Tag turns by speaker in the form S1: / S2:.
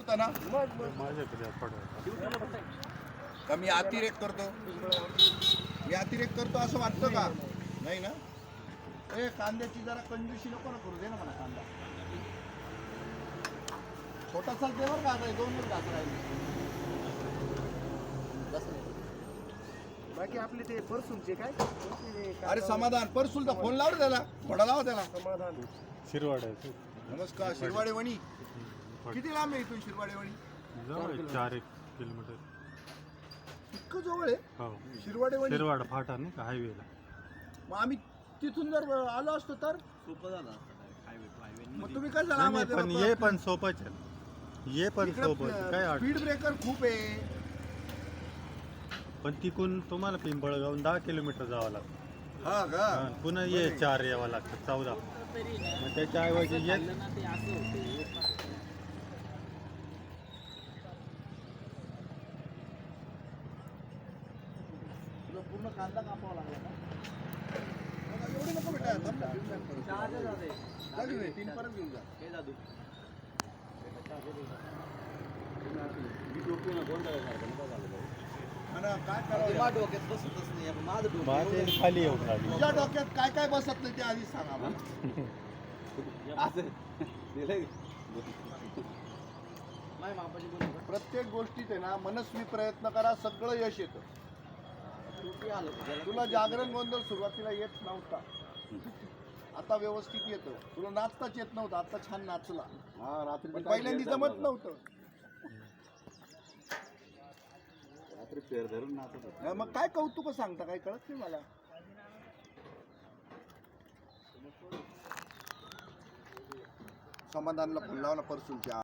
S1: जमतं ना का मी अतिरेक करतो असं वाटतं का नाही ना ए कांद्याची जरा कंजूसी नको ना करू दे ना मला कांदा छोटासा देवर का आता 2 मिनिट घास राहिले
S2: बाकी आपले ते परसूनचे काय
S1: अरे समाधान परसूलचा फोन लाव रे त्याला थोडा लावा त्याला
S2: समाधान
S3: शिरवाडा
S1: नमस्कार शिरवाडे वणी किती लांब आहे इथून शिरवाडे वणी
S3: जवळ 4 किलोमीटर
S1: इतकं जवळ आहे
S3: हो
S1: शिरवाडे वणी
S3: शिरवाडा फाटा नाही का हायवेला
S1: मग आम्ही तिथून जर आलो असतो तर
S4: सोपं झालं हायवे
S1: मग तुम्ही काय झाला
S3: नाही, पण ये पण सोपंच आहे ये पण सोपं आहे. काय अडचण
S1: स्पीड ब्रेकर खूप आहे
S3: पण तिकून तुम्हाला पिंपळगावून 10 किलोमीटर जावं लागतं
S1: हा का
S3: हा, पुन्हा ये 4 यावं लागतं 14 मग त्याच्याऐवजी ये
S1: तुला पूर्ण कांदा कापावा लागला का बघा, एवढं नको बेटा थांब ना, घेऊन जा परत. जा घेऊन ये, 3 परत घेऊन जा
S4: हे जादू
S1: हा ना, काय करावं
S4: माझ्या डोक्यात बसतच नाही आता माझं डोकं
S3: माझे खाली येऊन राहिली
S1: तुझ्या डोक्यात काय काय बसत नाही ते आधीच सांग आम्हाला
S4: असं दिलंय नाही मापाची बोल
S1: प्रत्येक गोष्टीत आहे ना मनस्वी प्रयत्न करा सगळं यश येतं
S4: शेवटी आलं
S1: तुला जागरण गोंधळ सुरुवातीला येत नव्हता आता व्यवस्थित येतं तुला नाचताच येत नव्हतं आता छान नाचला
S4: हा रात्री
S1: पण पहिल्यांदा जमत नव्हतं
S4: रात्री पेर धरून नाचत होतो.
S1: हा, मग काय कौतुक सांगता काय कळत नाही मला समाधानला फोन लावला परसूच्या